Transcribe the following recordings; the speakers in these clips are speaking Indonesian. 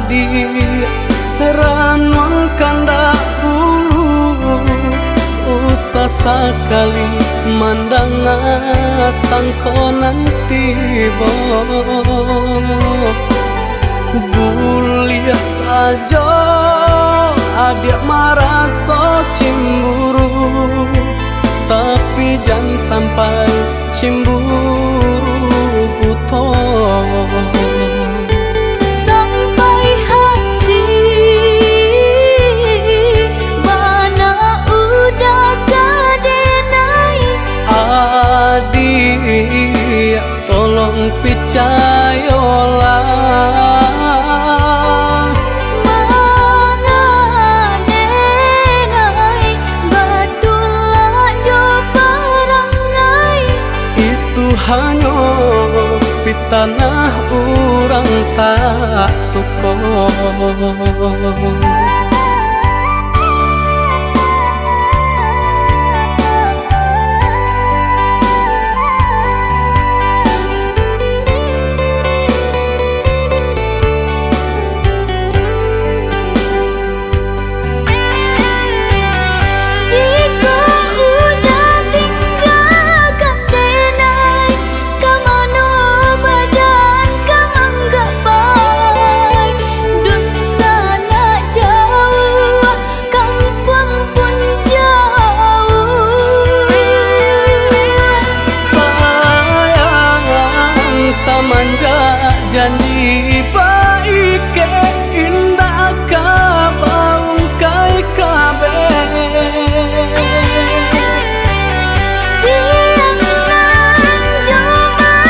adi ranong kanda ulu usah sekali mandang sangkonan tiba gulia saja adik merasa cemburu tapi jangan sampai cemburu buta sampai hati mana udah kadenai adik tolong percayalah hanya di tanah orang tak suka. Janji baik ke indah kabau kai kabe siang nan joma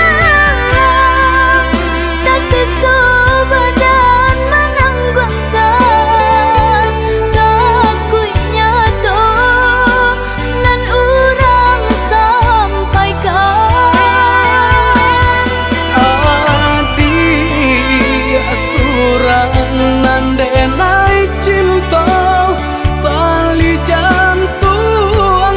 tak sesobadan menanggungkan kakunya to nan urang sampaikan nandenai cinta tali jantung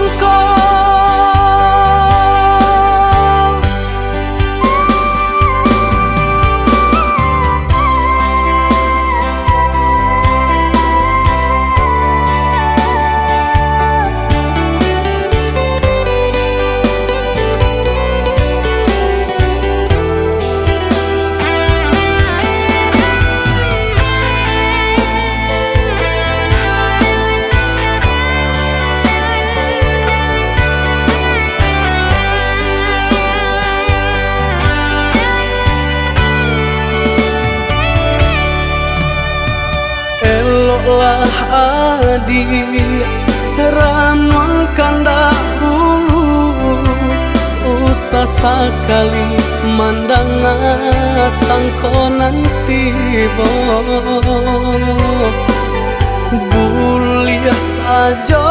lah adi ranong kanda ulu usah sekali mandang sangkonan tiba gulia saja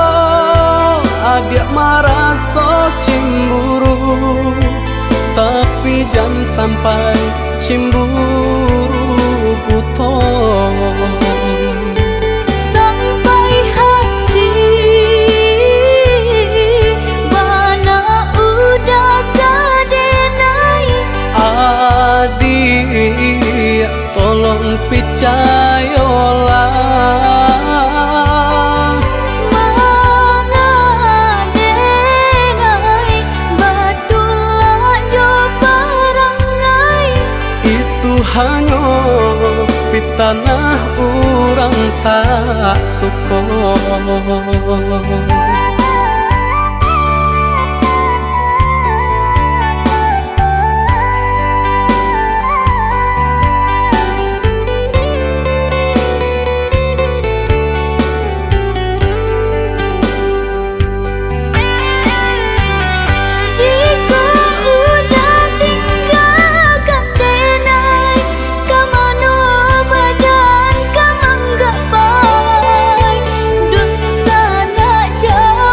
adik merasa cemburu tapi jangan sampai cemburu buta adik tolong percayalah mangadenai batulah jo parangai itu hanya di tanah orang tak suka. Jauh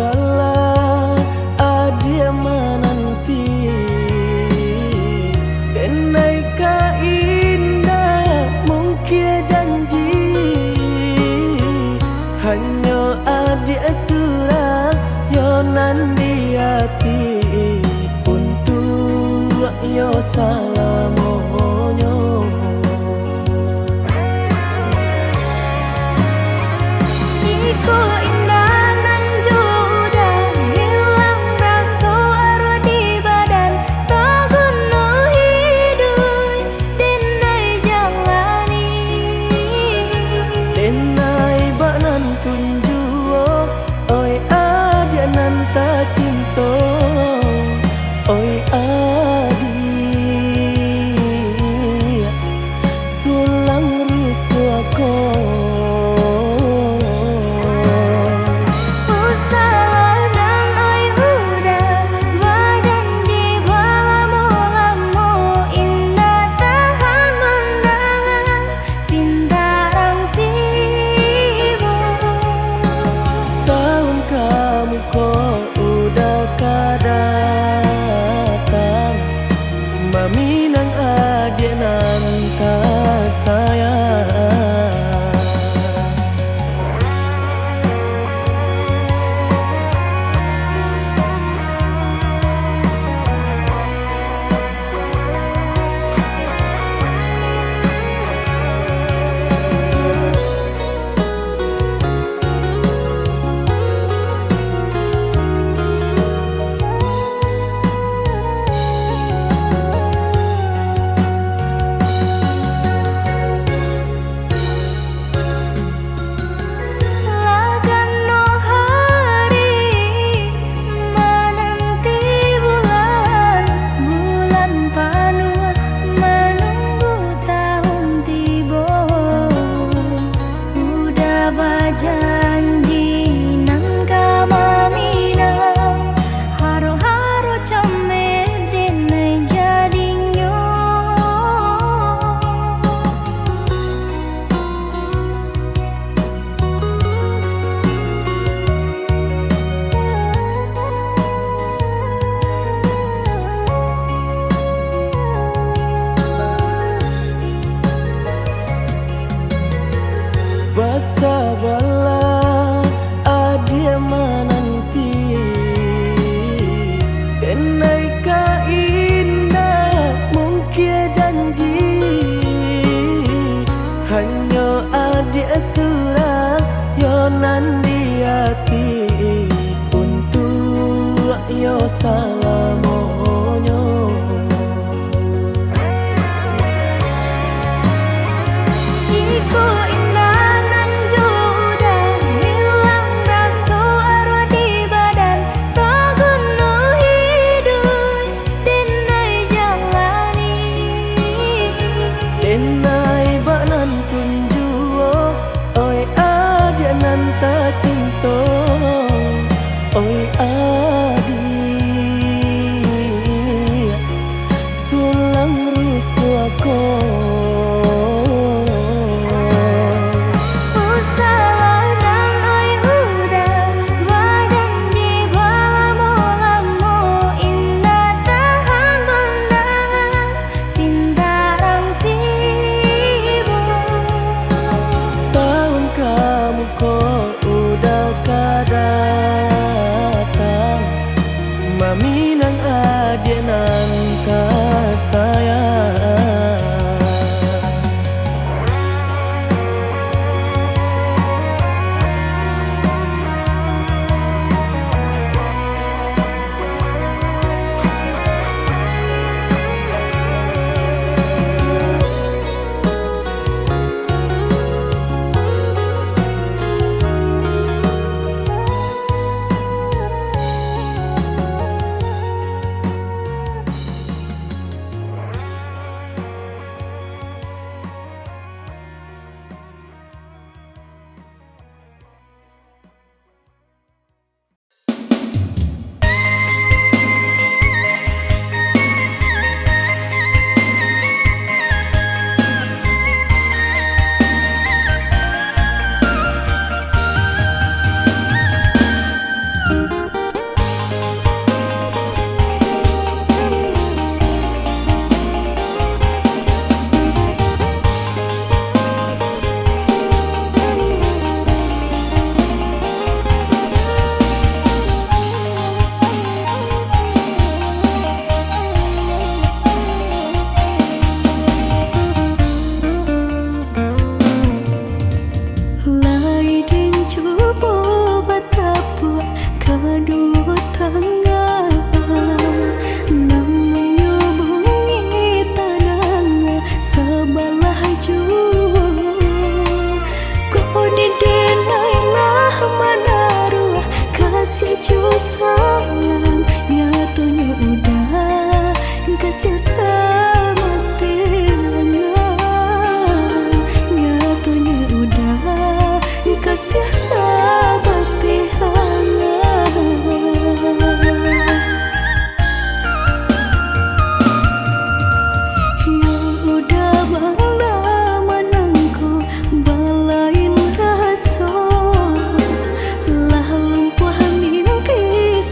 bala adia menanti denai ka indah mungkin janji hanya adia surah yonan di hati untuk yo salamonyo. Jiko indah nan udah hilang rasa arwah di badan tak guna hidup denai jalani Denai banan tunjuo oi adia nan ta cinta oi adia tulang rusuhku. Maminang adik nan tak sayang. Janji nan kama minang haro-haro camer denai jadinyo basa bala adia menanti denai ka indah mungkin janji hanya adia surah yonan di hati untuk yo salamonyo. Jiko indah nan udah hilang rasa arwah di badan tak guna hidup denai jalani Denai banan tunjuo oi adia nan ta cinta oi adia tulang rusuhku. Kau udah datang tangga, namun nyubungi tanang sebelah jua. Kau didenailah menaruh kasih ju sayang, nyatunya udah kasih sama tiangan, nyatunya udah kasih sama tiangan. Ya udah bala menangku balain rasa, lah lumpuh mimpi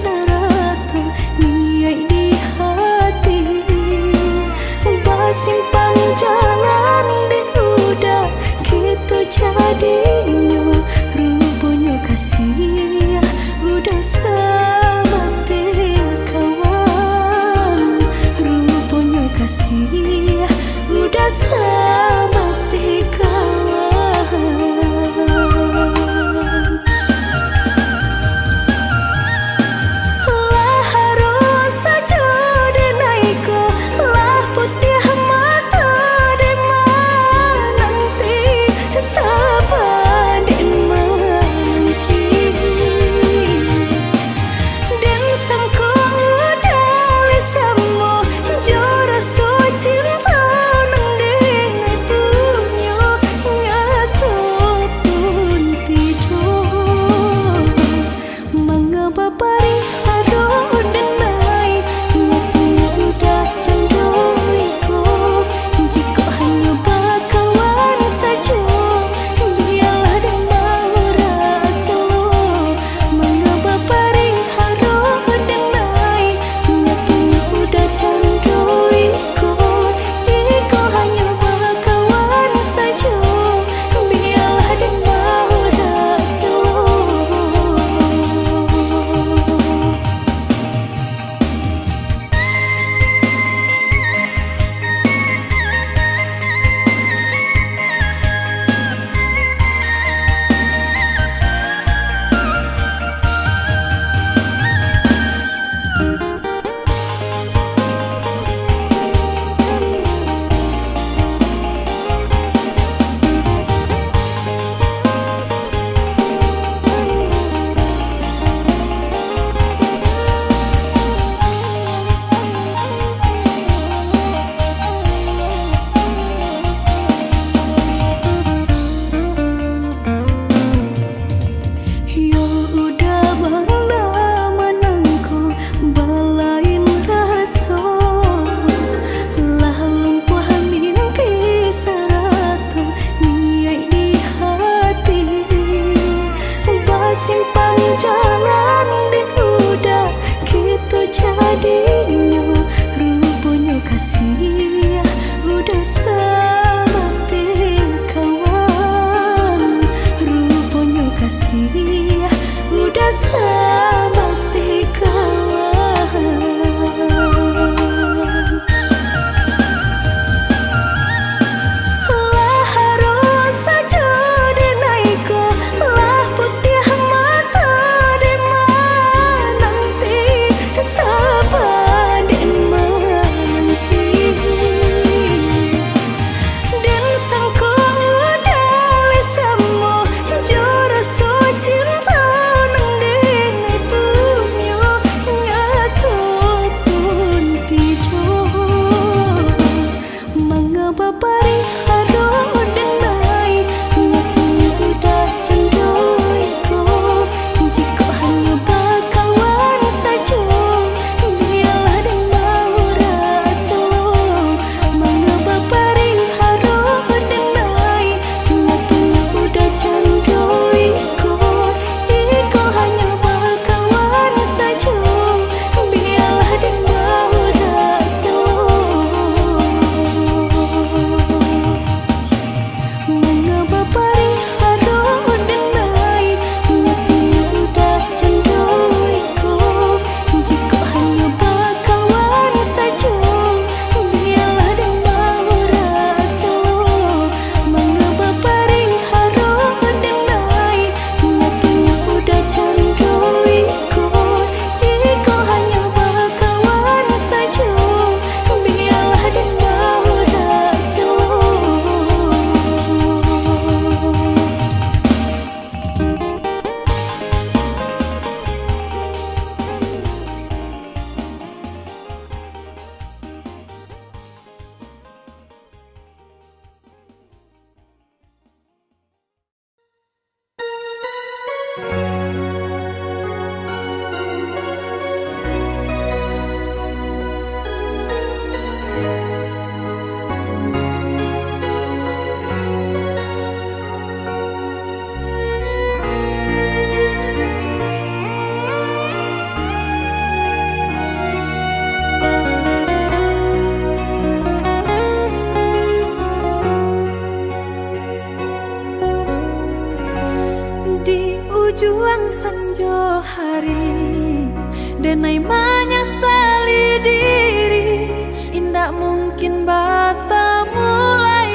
denai menyesali diri, indak mungkin bata mulai.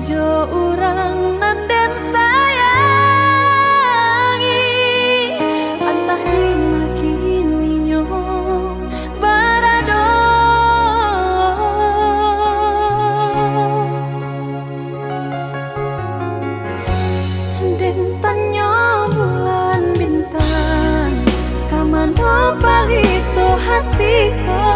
Jo urang nan dan sayangi, antah dimakini nyo barado. Den tanyo bulan bintang, kamano palito hatiku,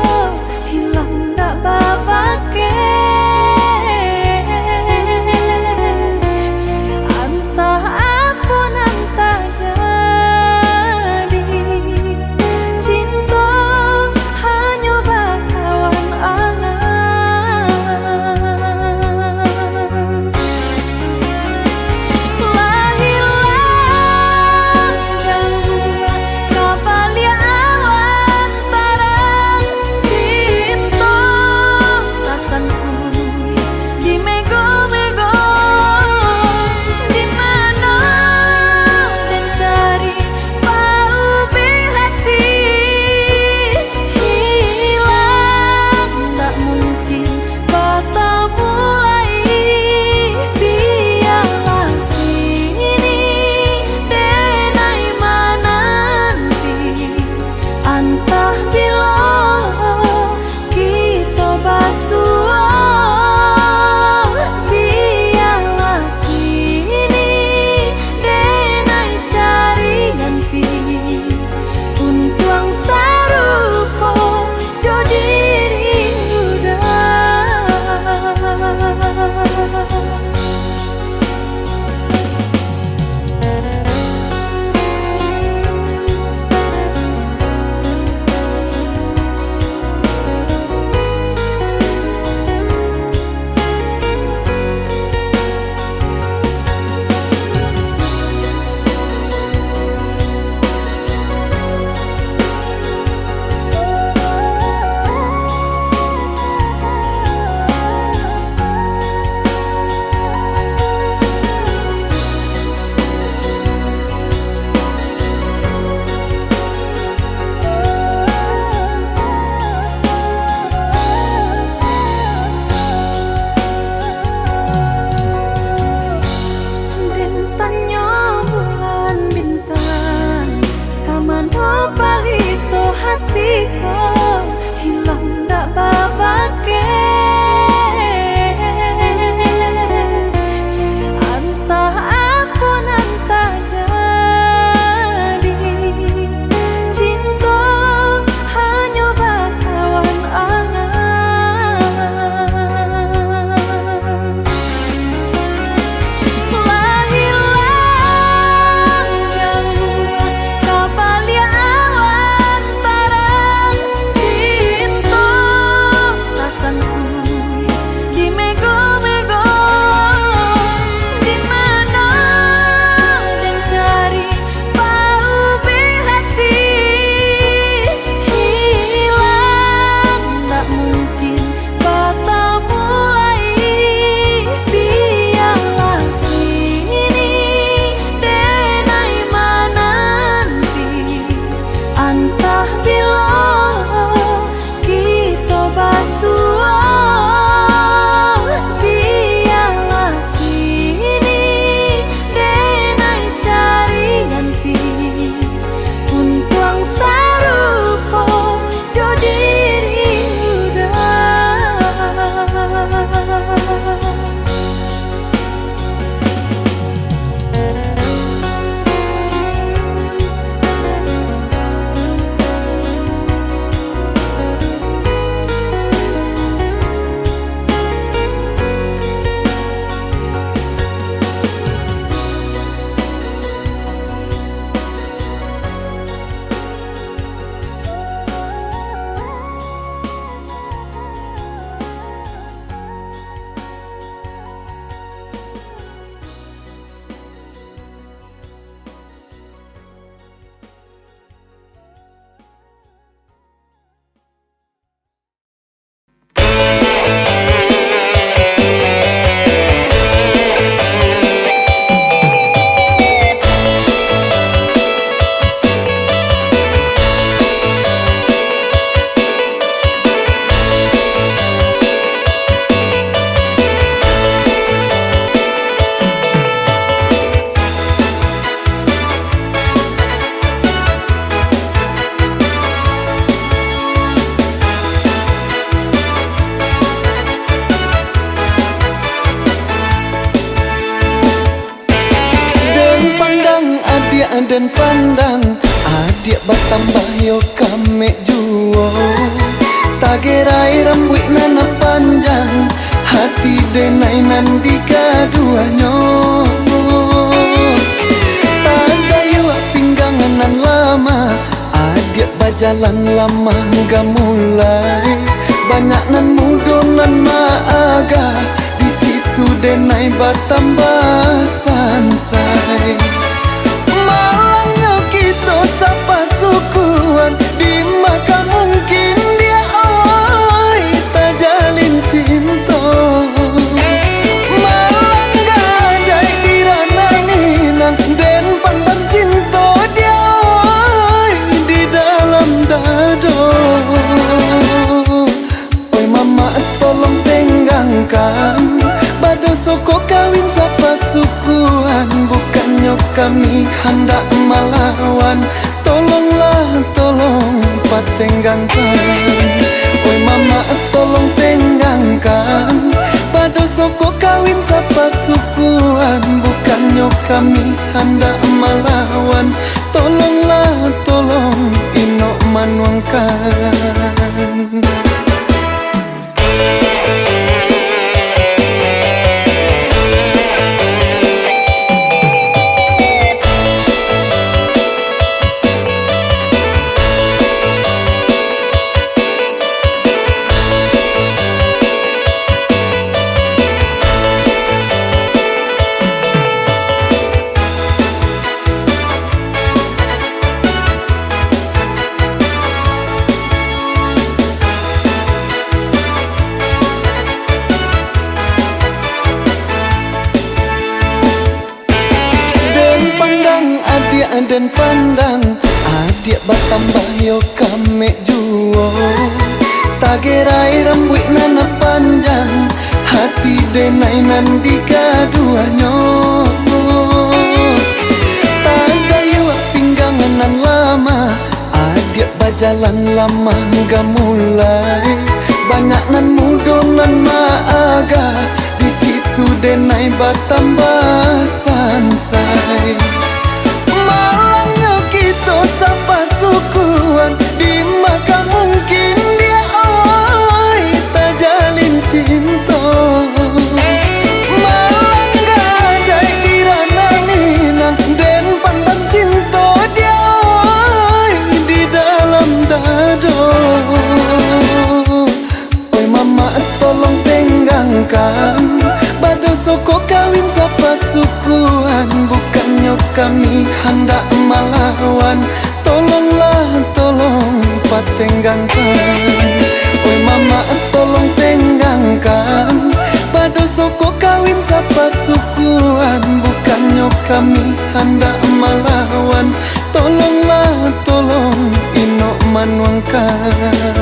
den pandang adik bertambah yo kame juo tagerai rambut nana panjang hati denai nan dikaduanyo tagayo pinggangan nan lama adik bajalan lama gak mulai banyak nan mudon nan maaga di situ denai bertambah sansai malangnya kita sapa sukuan di maka mungkin dia oi tak jalin cinta malang gadai di ranai minang den pandang cinta dia oi di dalam dado oi mama tolong tenggangkan bado soko kawin sapa sukuan bukannya kami hendak melawan tolonglah tolong patenggangkan oi mama tolong tenggangkan bado soko kawin sapa sukuan bukannya kami hendak melawan tolonglah tolong inok manuangkan. Den pandang adik bertambah yo kame juo tagerai rambut nana panjang hati denai nan dikaduanyo tagayo pinggangan nan lama adik bajalan lama gak mulai banyak nan mudon nan maaga di situ denai bertambah sansai sapa sukuan di maka mungkin dia oi tak jalin cinta malang gadai di ranai minang den pandang cinta dia oi di dalam dado oi mama tolong tenggangkan bado soko kawin sapa sukuan bukannya kami hendak melawan tolonglah tolong patenggangkan oi mama tolong tenggangkan bado soko kawin sapa sukuan bukannya kami hendak melawan tolonglah tolong inok manuangkan.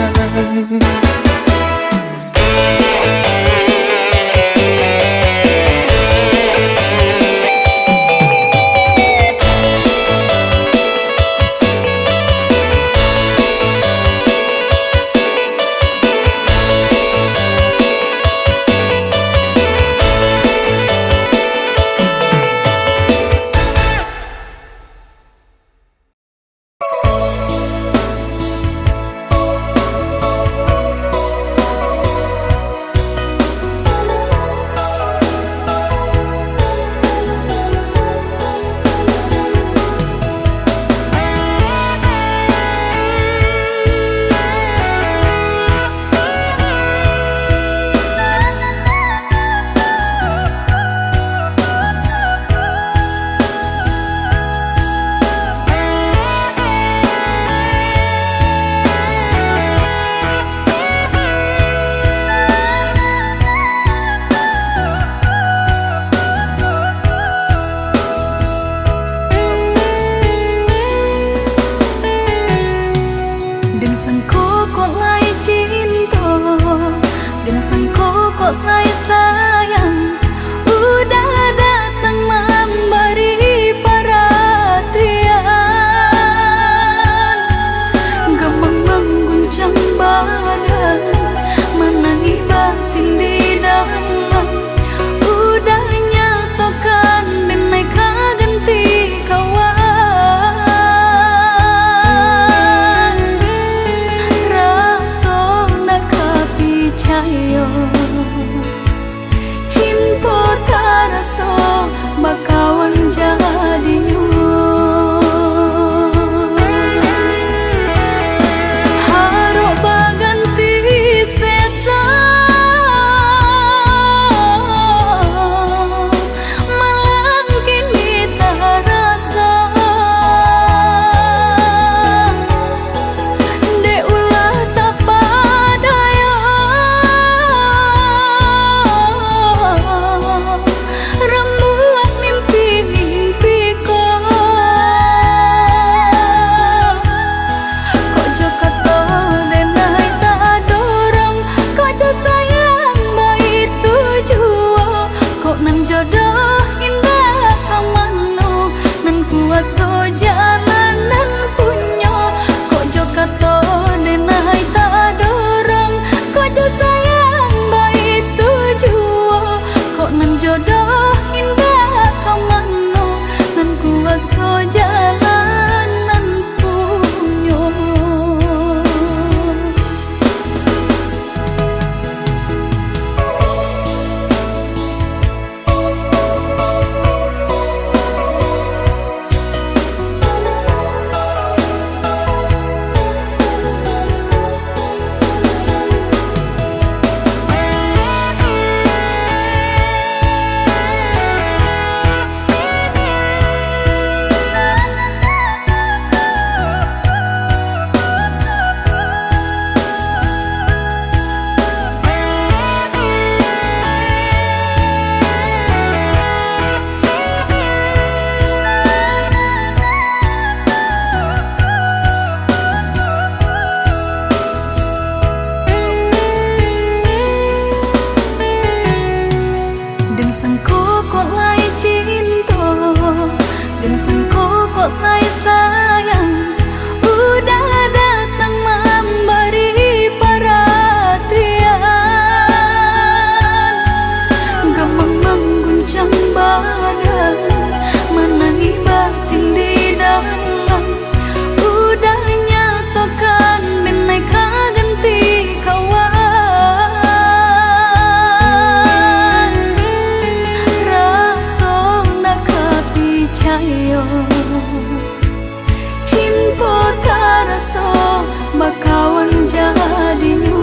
bakawan jadinya.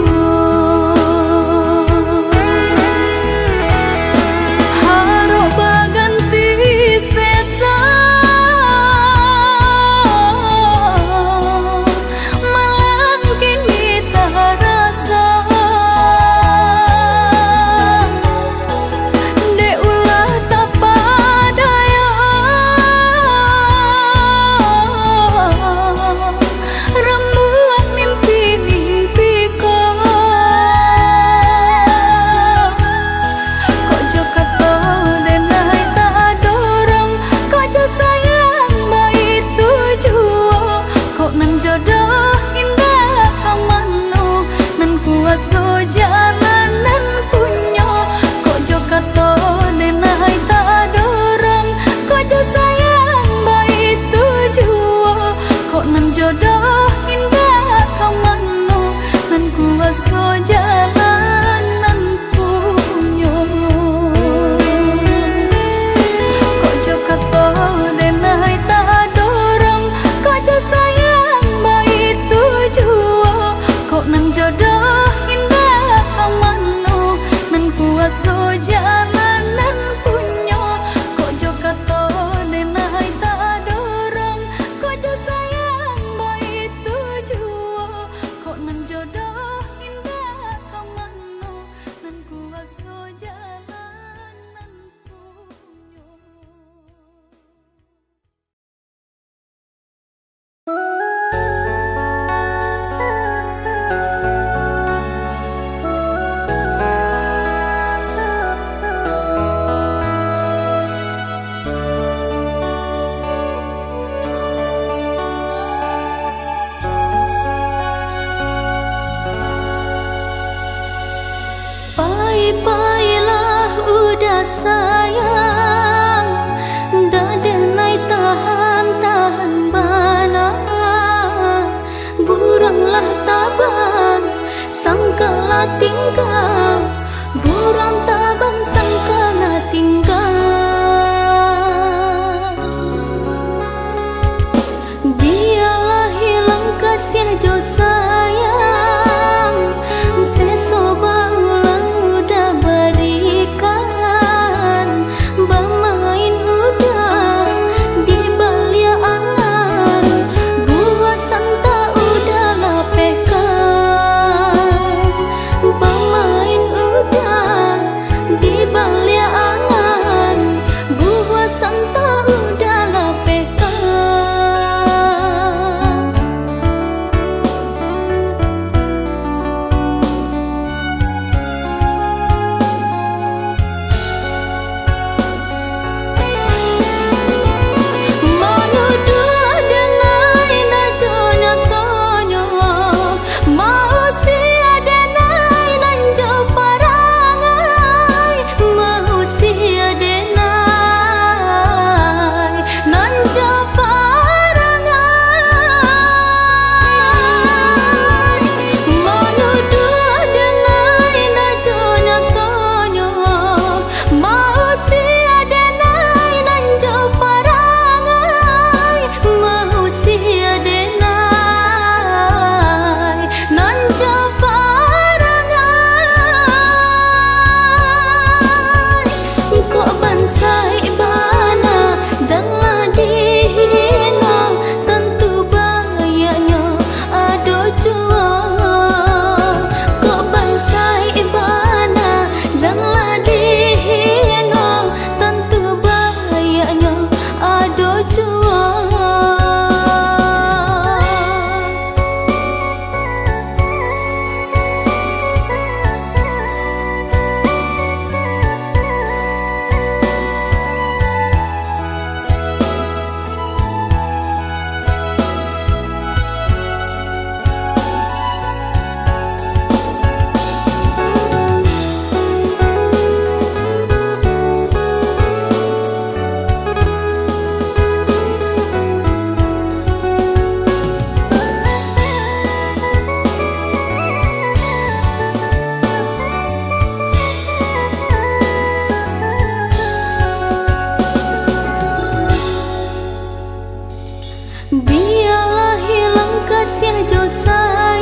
Harap baganti sesa malang kini tak rasa dek ulah tak padaya rembulan mimpi-mimpiku kok jo kata denai tak dorong kok jo sayang baik tujuan kok nan jodoh indah kamano nan kuaso jalanan punyo kok jo kata denai tak dorong kok jo sayang baik tujuan kok nan jodoh indah kamano nan kuaso jalanan punyo kok jo kata denai tak dorong kok jo sayang baik tujuan kok nan jodoh indah kamano nan kuaso jalanan punyo kok jo kata denai tak dorong kok jo sayang baik tujuan kok nan jodoh indah kamano nan kuaso jalanan punyo. Pai-pailah udah sayang dadenai tahan-tahan bana buranglah tabang sangkala tinggal burang tabang sangkala tinggal biarlah hilang kasih jo sayang sesoba ulang udah berikan bermain udah di balia angan buah santa udah lapekan bermain udah di balia angan buah santa udah lapekan. Mau dua denai na jonya tonyo mau sia denai nan jo parangai mau sia denai nan jo parangai mau dua denai na jonya tonyo mau sia denai nan jo parangai mau sia denai nan jo parangai kok bansai bana jangan dihina tentu bayanya ado jua kok bansai bana jangan dihina tentu bayanya ado jua. Biarlah hilang kasih jo sayang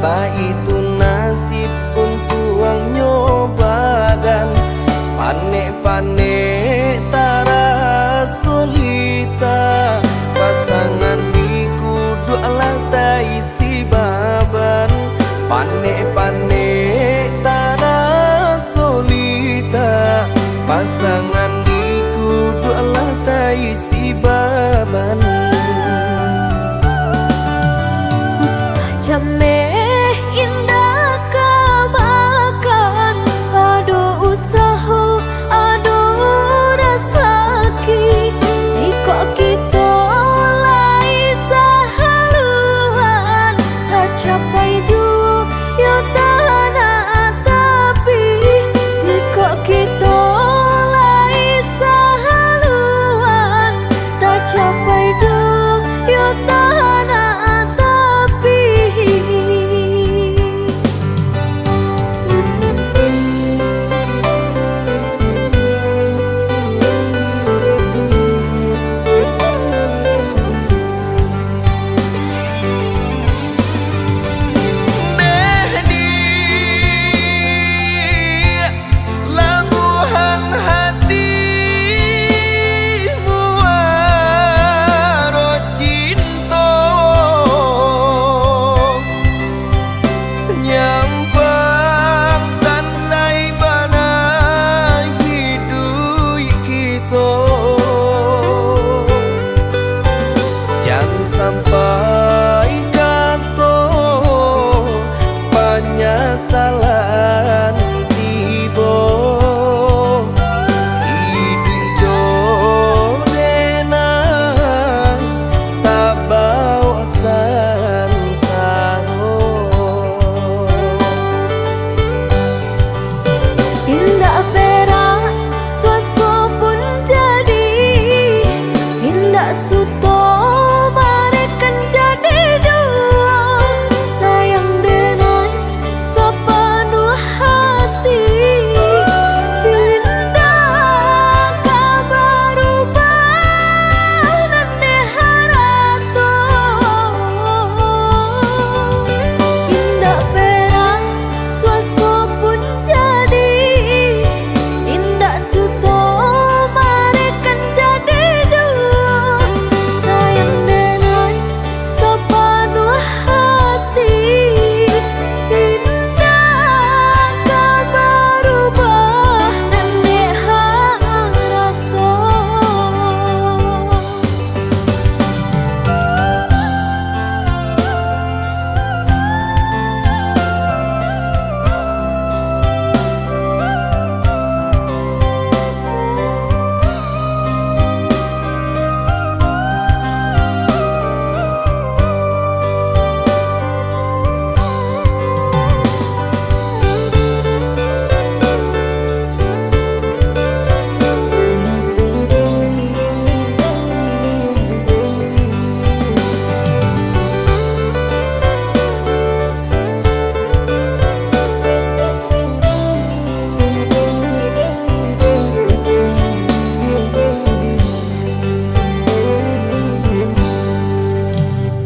Baik itu nasib untuk ang nyoba dan panek-panek tara solita. Pasangan di kudu alat isi baban, panek-panek tara solita. Pasangan di kudu alat isi baban. Usah jameh indah kamakan, aduh usaha, aduh rasaki. Jika kita lai sahaluan, tak capai jua ya tanah tapi. Jika kita lai sahaluan, tak capai jua ya tanah tapi. Labuhan hatimu waro cinta, nyampang sansai bana hidup kita. Jangan sampai kata penyesalan tiba. Hidup jodena tak bawa sansaro. Indah perak suaso pun jadi, indah suto marekan jadi jua. Sayang denai sepenuh hati, indah kabar ubah nande harato. Indah perak suaso pun jadi, indah suto marekan jadi jua. Sayang denai sepenuh hati, indah kabar ubah nande harato.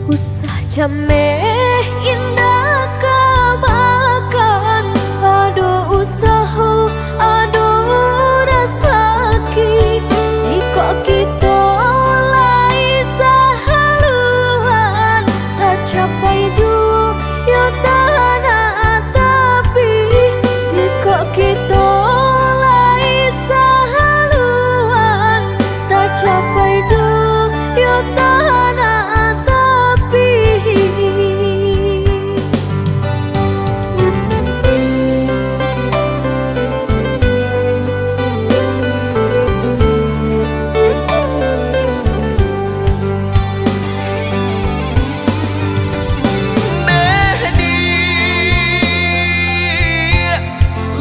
Usah jameh indah kamakan, aduh usaha, aduh rasaki. Jika kita lai sahaluan, tak capai jua ya tanah tapi. Jika kita lai sahaluan, tak capai jua ya tanah tapi.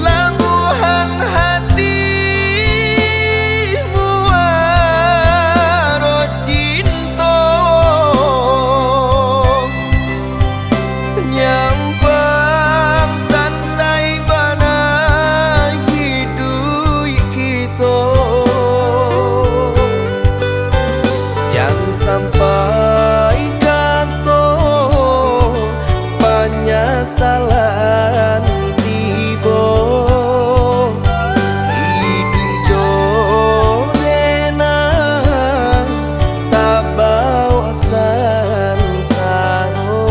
Labuhan hatimu waro cinta, nyampang sansai bana hidup kita. Jangan sampai kata banyak salan tibo Hidui jonena tak bau asan saro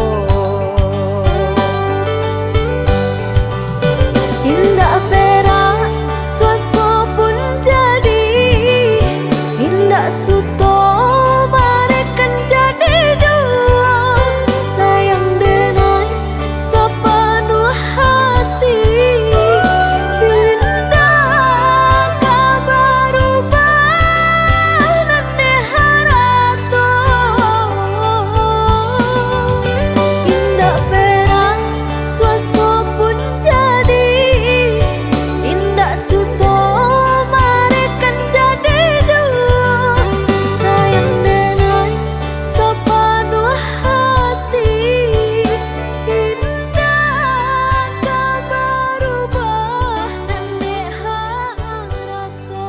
Indah perak suaso pun jadi Indah suto marekan jadi dua Sayang denai sepenuh hati Indah kabar ubah nande harato Indah perak suaso pun jadi Indah suto marekan jadi dua Sayang denai sepenuh hati Indah kabar ubah nande harato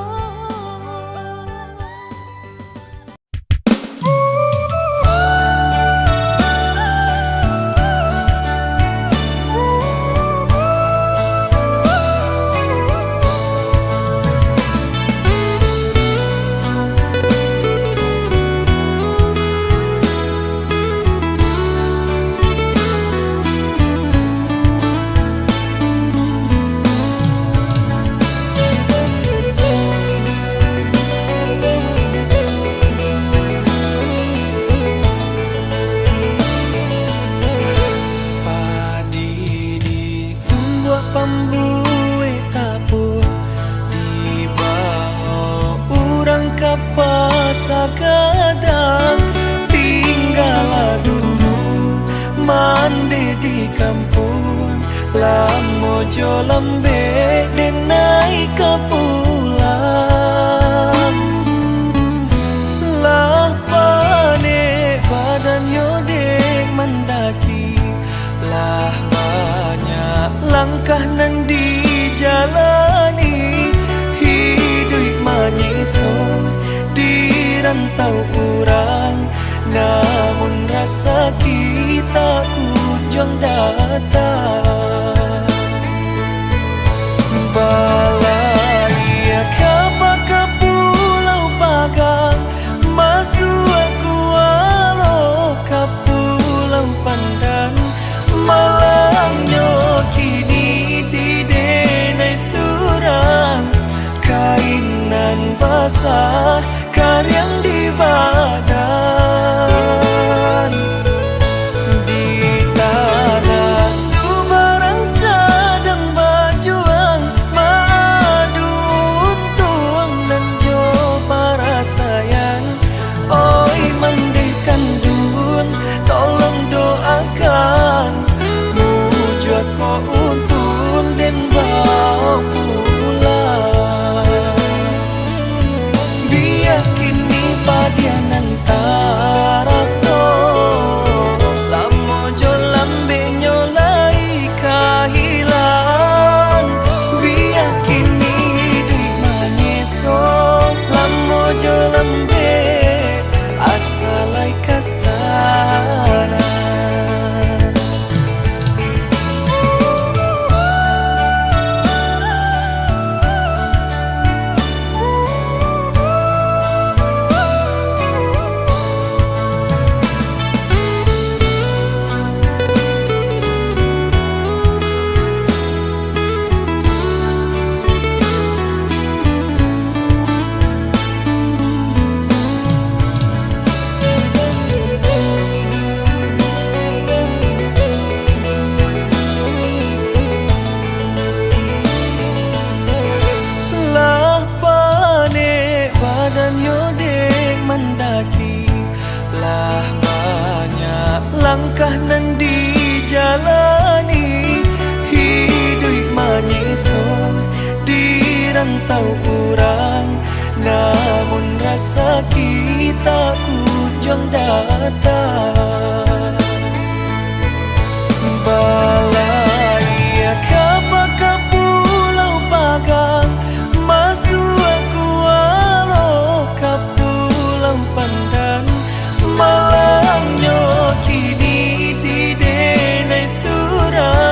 Padi ditumbuk pambue tapur di bawah urang kapasa kadang tinggal dulu mandi di kampung lamojo lembe denai kepulang lah pane badan yodek mendaki lah banyak langkah nan dijalani hidup menyesuai di rantau urang namun rasa kita kunjung datang balai kapal ke pulau Pagang masuk aku walau ke pulau Pandan malangnya kini di denai surang kainan basah karyang di badan di tanah subarang sedang berjuang madu untung dan jo para sayang oi mendihkan dun tolong doakan muja ko untun dan bawa pulang biar kini padian antara so lamo jo lambe nyolai kahilang biar kini di manyeso lamo jo lambe asalai kasana langkah nan dijalani hidup menyesuai di rantau urang namun rasa kita kunjung datang balai kapal ke pulau Pagang masuk aku walau ke pulau Pandan malangnya kini di denai surang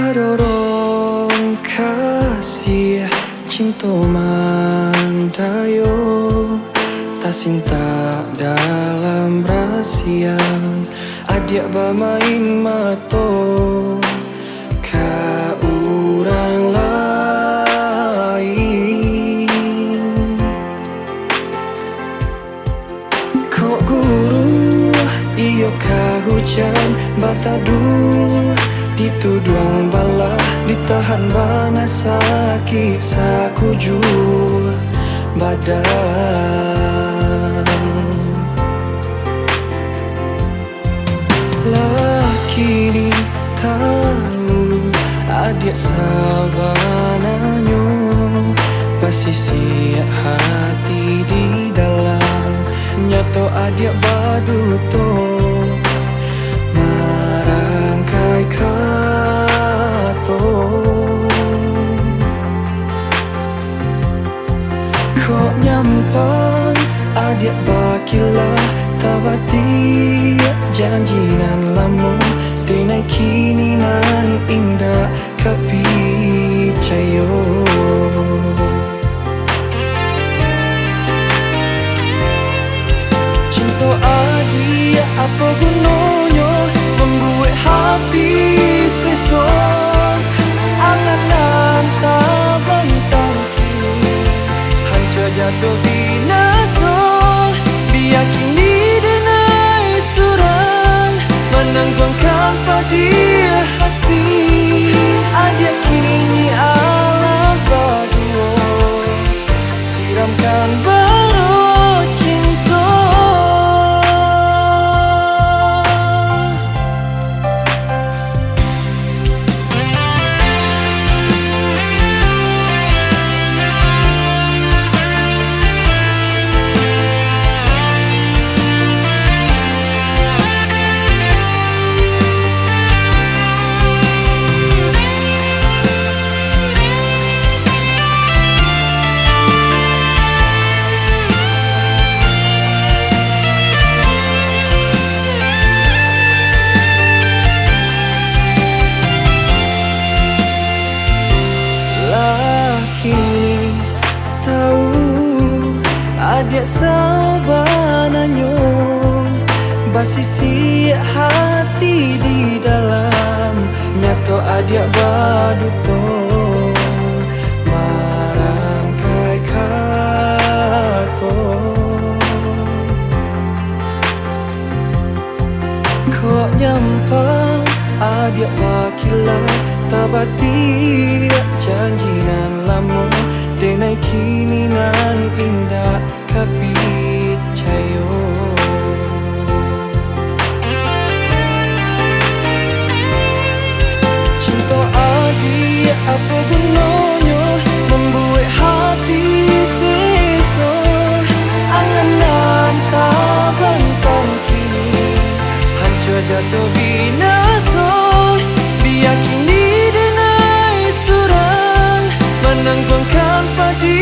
Kadorong kasih cinta mandayo tak cinta dalam rahasia adik bermain mato ka orang lain kok guru iyo ka hujan batadu dituduang bala ditahan bana sakit sakuju badan laki ni tahu adik sabananyo pasisi hati di dalam nyato adik baduto marangkai kato kok nyampan adik bakilah tabati janjinan lamo denai kini nan indah kapi cayo cinta adik apa gunanya membuat hati sesok angan-angan tak bentang kini hancur jatuh binasa biar kini denai surang menanggungkan padi hati adik kini ala berdua siramkan baru cinta adik sabananyo basisi hati di dalam nyato adik baduto marangkai kato kok nyampang adik wakilah tabati janjinan lamo denai kini nan indah kapi cayo cinta adik apa gunanya membuat hati sesok angan-angan tak bentang kini hancur jatuh binasa biar kini denai surang menanggungkan padi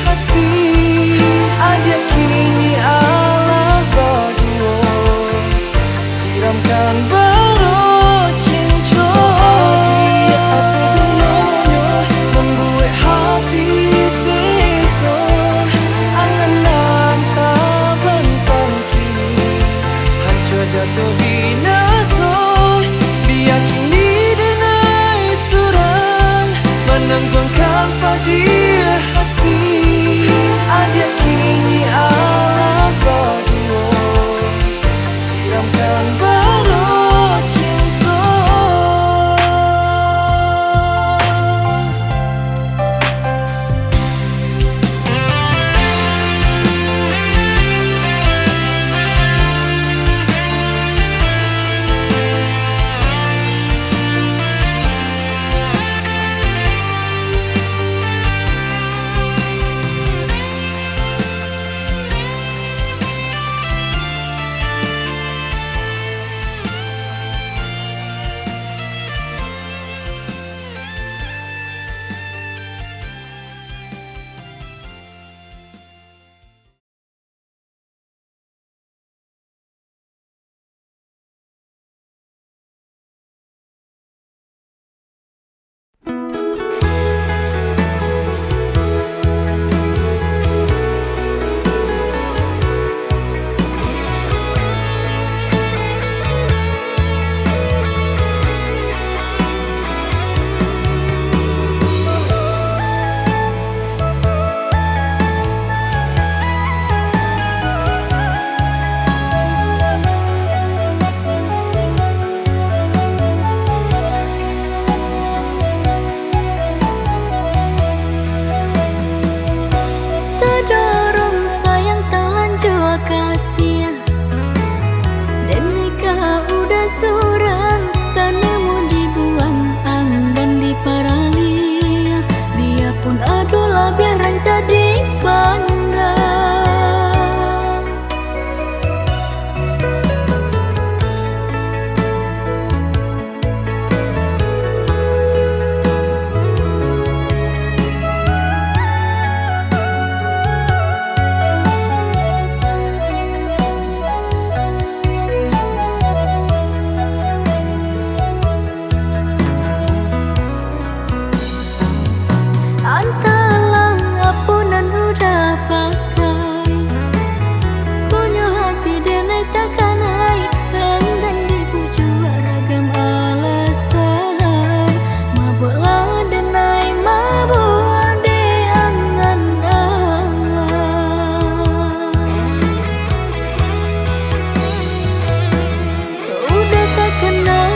hati adik kini menjadi pandang. Entahlah apa nan udah pakai, punya hati dan takkan hai, enggan dibujuk ragam alasan. Mabuklah denai mabuk de angan-angan. Udah tak kenal,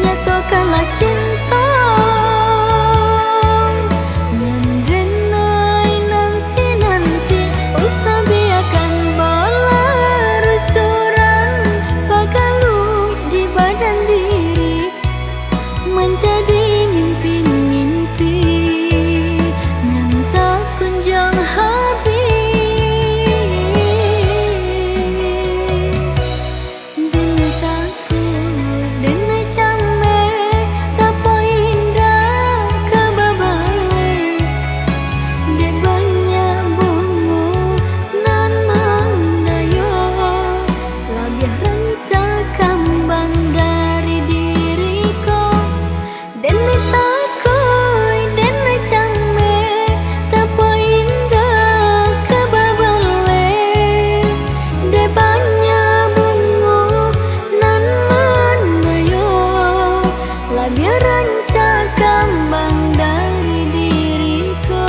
nyatakanlah cinta mendenai nanti-nanti. Usah biarkan bola rusuran pagalu di badan diri, menjadi mimpi-mimpi yang tak kunjung habis. Biar rancak kembang dari diriku.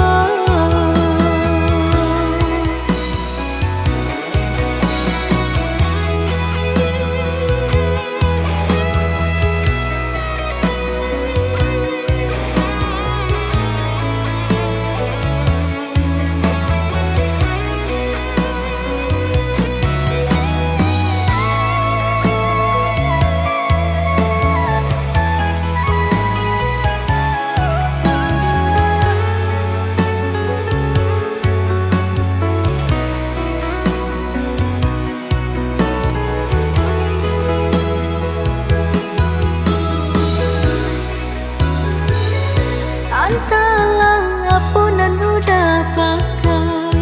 Entahlah apa nan udah pakai,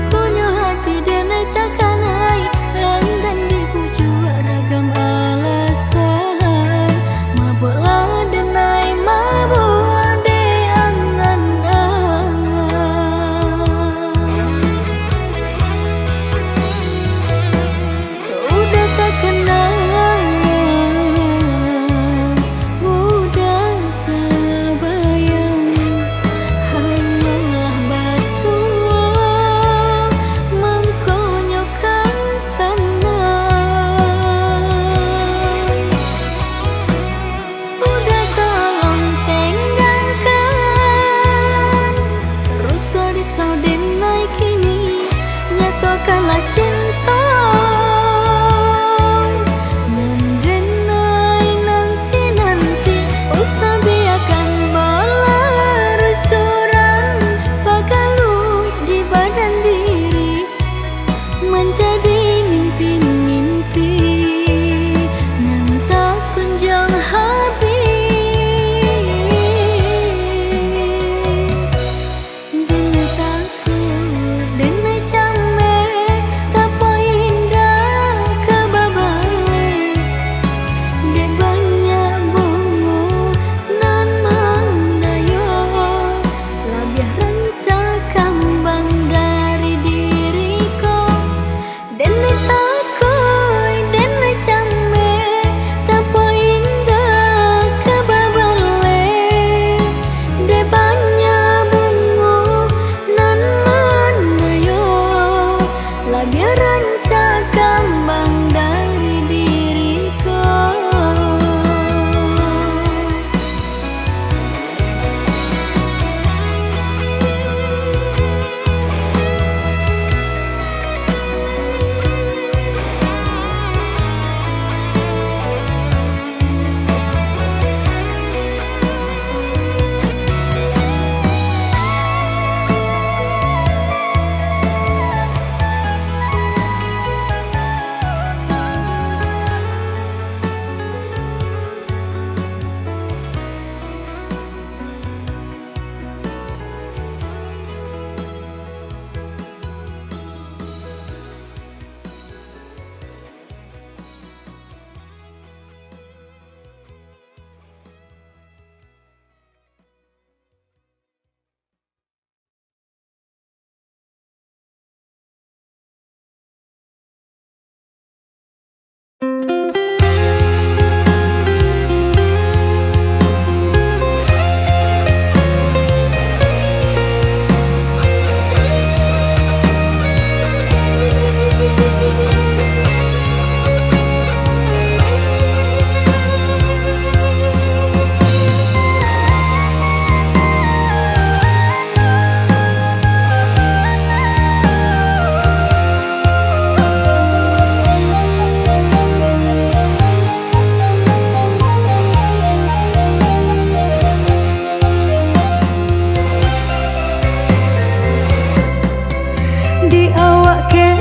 punya hati dan takkan hai, enggan dibujuk ragam alasan. Mabuklah denai mabuk de angan-angan. Udah tak kenal, nyatakanlah cinta mendenai nanti-nanti. Usah biarkan bola rusuran pagalu di badan diri, menjadi mimpi-mimpi yang tak kunjung habis. Denai takut, denai cameh, tak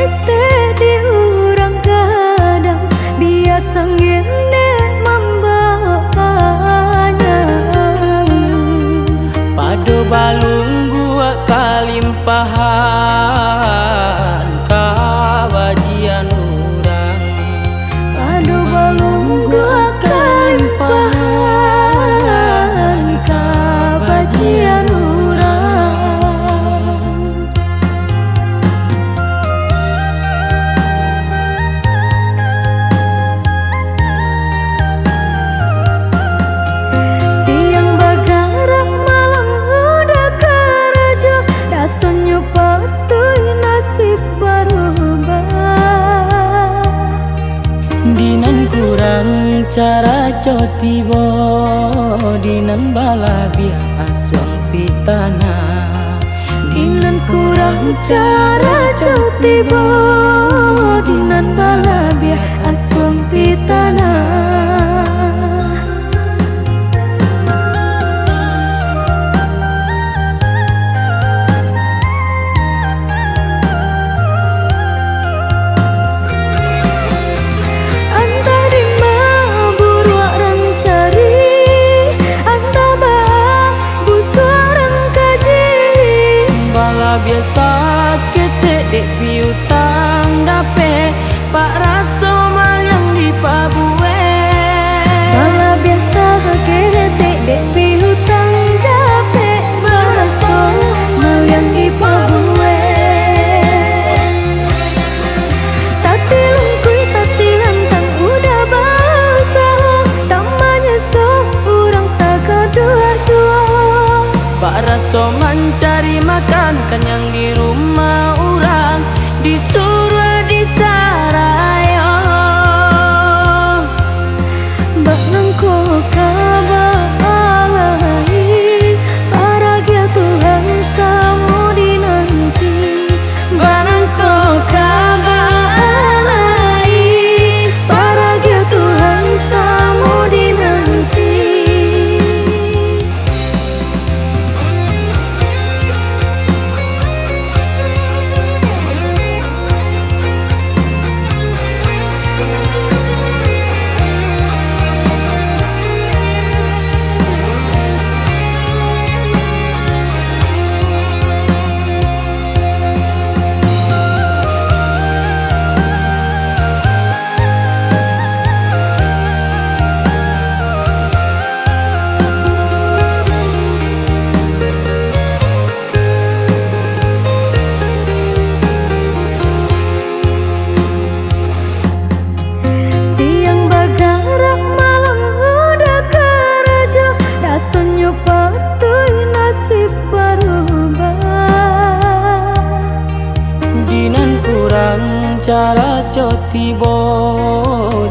ete di urang kadang biasa ngene membapanya. Pado balung gua kalimpahan kabajian urang. Pado balung gua kalimpahan kabajian urang. Siang bagarak malam udah karajo, rasanya patuh nasib berubah. Dinan kurang cara cotibo, dinan balabia aswang pitana. Dinan kurang cara cotibo, dinan balabia aswang pitana. Biasa ketek dek piutang dape pak raso mal yang di pabue. Bala biasa ketek dek piutang dape pak raso mal yang di pabue. Tati lungkui tati lantang udah basah, tamanya so urang tak kedua suah. Pak raso mencari makan kenyang di rumah orang, disuruh disaraya. Bak nangko kabalai, paragia Tuhan samu dinanti. Bak nangko kabalai, Paragia Tuhan samu dinanti. Siang bagarak malam udah karajo, rasanya patuh nasib berubah. dinan kurang cara cotibo,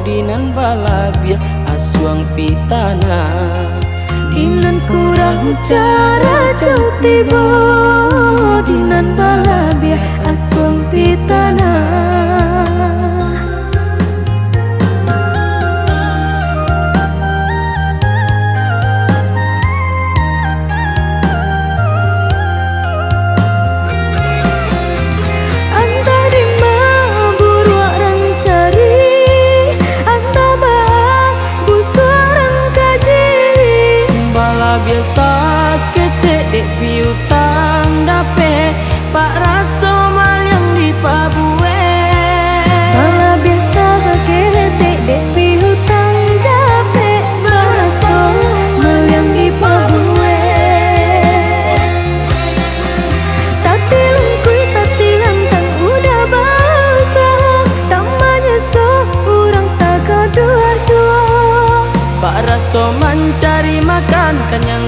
dinan balabia aswang pitana. Dinan kurang cara cotibo, dinan balabia aswang pitana. Biasa ketek dek piutang dape pak raso mal yang di pabue. Bala biasa ketek dek piutang dape pak raso mal yang di pabue. Tati lungkui tati lantang udah basah, tamanya so urang tak kedua suah. Pak raso mencari makan kenyang